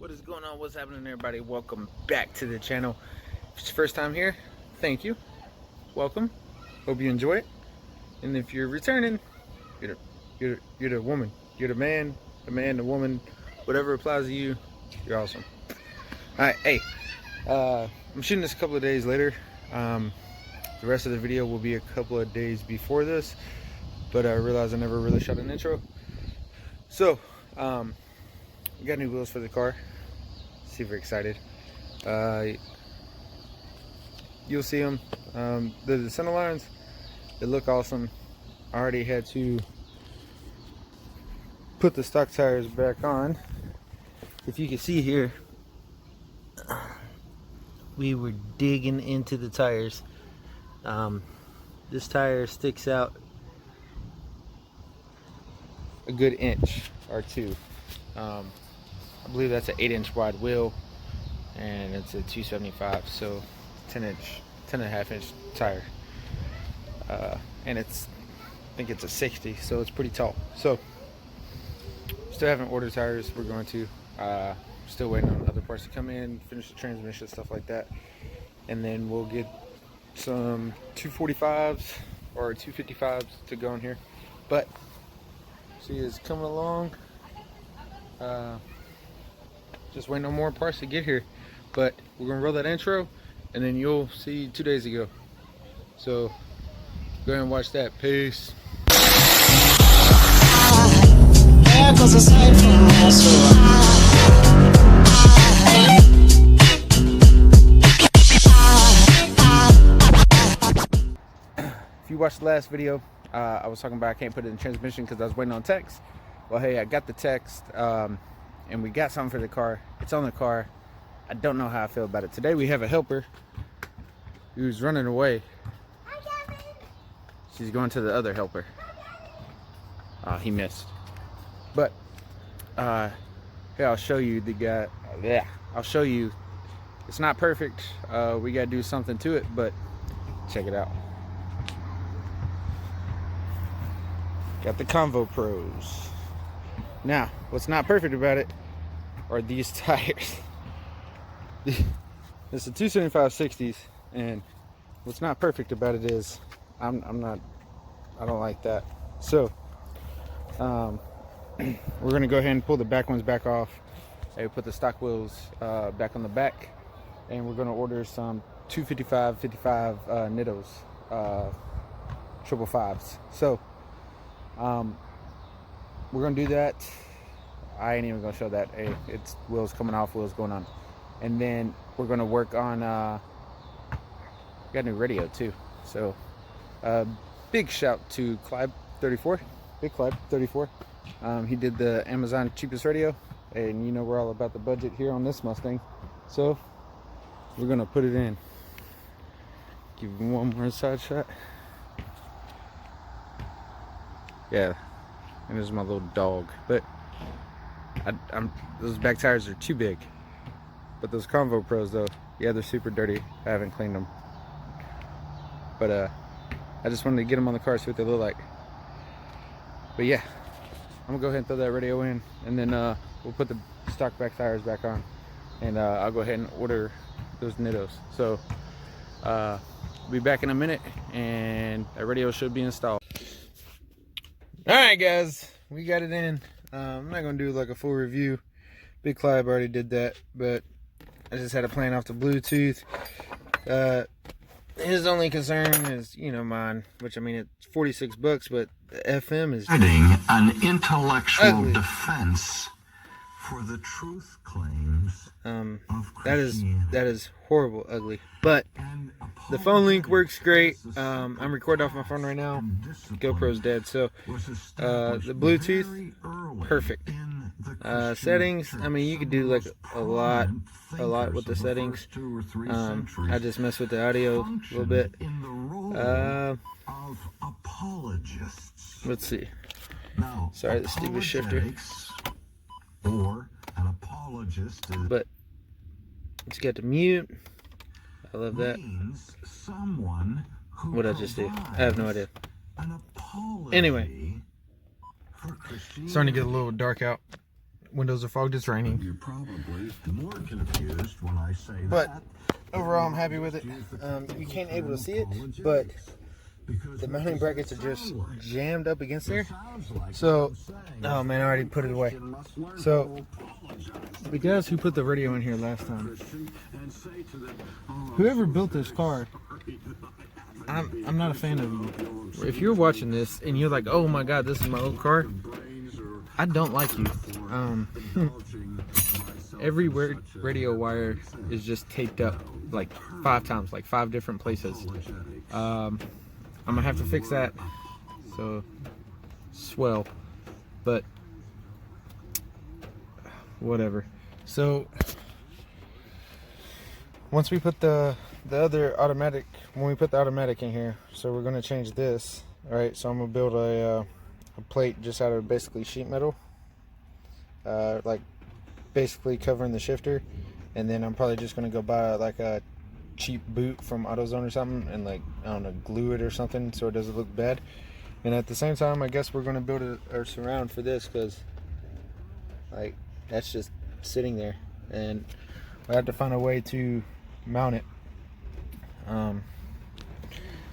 What is going on? What's happening, everybody? Welcome back to the channel. If it's your first time here, thank you. Welcome. Hope you enjoy it. And if you're returning, you're the woman. You're the man, the woman, whatever applies to you. You're awesome. All right, hey, I'm shooting this a couple of days later. The rest of the video will be a couple of days before this, but I realized I never really shot an intro. So, we got new wheels for the car. Super excited. You'll see them. The center lines, they look awesome. I already had to put the stock tires back on. If you can see here, we were digging into the tires. This tire sticks out a good inch or two. I believe that's an 8-inch wide wheel, and it's a 275, so 10.5 inch tire. And I think it's a 60, so it's pretty tall. So still haven't ordered tires. We're going to still waiting on other parts to come in, finish the transmission, stuff like that, and then we'll get some 245s or 255s to go in here. But see, it's coming along. Just waiting on more parts to get here, but we're gonna roll that intro and then you'll see 2 days ago. So go ahead and watch that. Peace. If you watched the last video, I was talking about I can't put it in transmission because I was waiting on text. Well, hey, I got the text, and we got something for the car. It's on the car. I don't know how I feel about it. Today we have a helper who's running away. Hi, Kevin. She's going to the other helper. He missed. But here, I'll show you the guy. Yeah, I'll show you. It's not perfect. We gotta do something to it, but check it out. Got the Convo Pros. Now, what's not perfect about it are these tires. It's a 275 60s, and what's not perfect about it is I don't like that. So we're gonna go ahead and pull the back ones back off, and put the stock wheels back on the back, and we're gonna order some 255 55 Nittos, 555s. So we're gonna do that. I ain't even gonna show that. Hey, it's wheels coming off, wheels going on, and then we're gonna work on we got a new radio too. So big shout to Clyde 34, big Clyde 34. He did the Amazon cheapest radio, and you know we're all about the budget here on this Mustang, so we're gonna put it in. Give him one more side shot. Yeah, and this is my little dog. But those back tires are too big. But those Convo Pros though, yeah, they're super dirty. I haven't cleaned them. But I just wanted to get them on the car, see what they look like. But yeah, I'm gonna go ahead and throw that radio in, and then we'll put the stock back tires back on, and I'll go ahead and order those Nittos. So we'll be back in a minute, and that radio should be installed. Alright guys, we got it in. I'm not going to do like a full review. Big Clive already did that, but I just had to plan off the Bluetooth. His only concern is, you know, mine, which I mean, it's 46 bucks, but the FM is an intellectual ugly. Defense for the truth claims of Christianity. that is horrible ugly. But the phone link works great. I'm recording off my phone right now. GoPro's dead, so the Bluetooth, perfect. Settings, I mean, you could do like a lot with the settings. I just messed with the audio a little bit. Let's see. Sorry, the stupid shifter. Or an apologist is, but it's got the mute. I love that. What I just did, I have no idea. Anyway, starting to get a little dark out. windows are fogged, it's raining. You're probably more confused when I say But that. overall, I'm happy with it. You can't able to see it, but the mounting brackets are just jammed up against there. So, oh man, I already put it away. So, the guys who put the radio in here last time, whoever built this car, I'm not a fan of you. If you're watching this and you're like, oh my god, this is my old car, I don't like you. Every radio wire is just taped up like 5 times, like 5 different places. I'm gonna have to fix that. So, swell. But, whatever. So, once we put the other automatic, when we put the automatic in here, so we're gonna change this. Alright, so I'm gonna build a plate just out of basically sheet metal. Like, basically covering the shifter. And then I'm probably just gonna go buy like a cheap boot from AutoZone or something and, like, I don't know, glue it or something so it doesn't look bad. And at the same time, I guess we're going to build a surround for this, because like that's just sitting there and we have to find a way to mount it.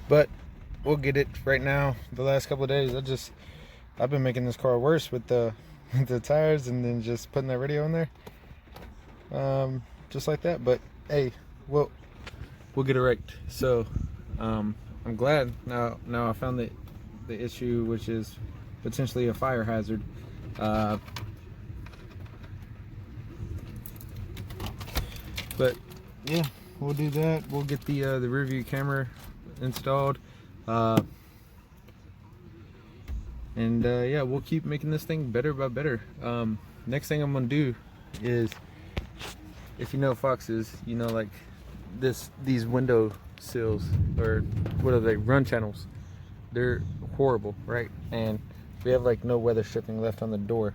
But we'll get it. Right now, the last couple of days, I've been making this car worse with the tires and then just putting that radio in there, just like that. But hey, we'll get it right. So I'm glad now I found the issue, which is potentially a fire hazard. But yeah, we'll do that. We'll get the rear view camera installed, and yeah, we'll keep making this thing better by better. Next thing I'm gonna do is, if you know Foxes, you know, like these window sills, or what are they, run channels, they're horrible, right? And we have like no weather stripping left on the door,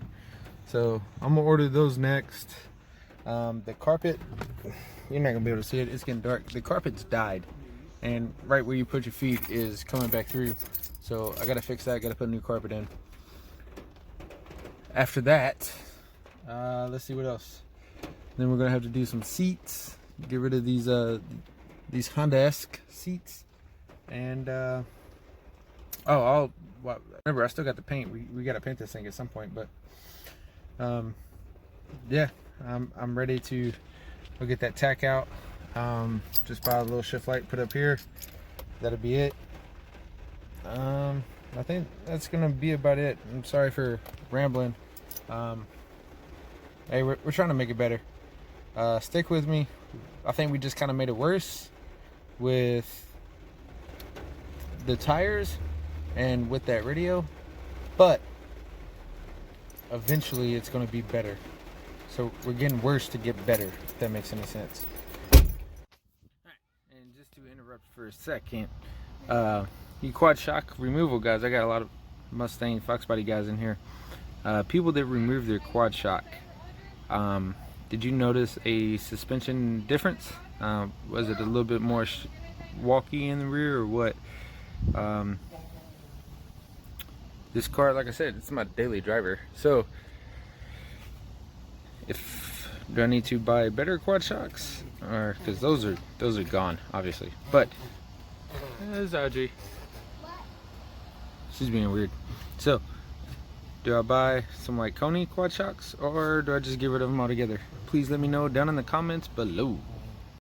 so I'm gonna order those next. The carpet, you're not gonna be able to see it, it's getting dark. The carpet's died, and right where you put your feet is coming back through, so I gotta fix that. I gotta put a new carpet in. After that, let's see what else. Then we're gonna have to do some seats, get rid of these Honda-esque seats, and remember, I still got the paint. We gotta paint this thing at some point, but yeah, I'm ready to go get that tack out. Just buy a little shift light, put up here. That'll be it. I think that's gonna be about it. I'm sorry for rambling. Hey, we're trying to make it better. Stick with me. I think we just kind of made it worse with the tires and with that radio, but eventually it's going to be better. So we're getting worse to get better, if that makes any sense. Alright, and just to interrupt for a second, you quad shock removal guys, I got a lot of Mustang Foxbody guys in here. People that remove their quad shock, did you notice a suspension difference? Was it a little bit more walky in the rear, or what? This car, like I said, it's my daily driver. So, do I need to buy better quad shocks, or because those are gone, obviously. But there's Audrey. She's being weird. So, do I buy some like Coney quad shocks, or do I just get rid of them altogether? Please let me know down in the comments below.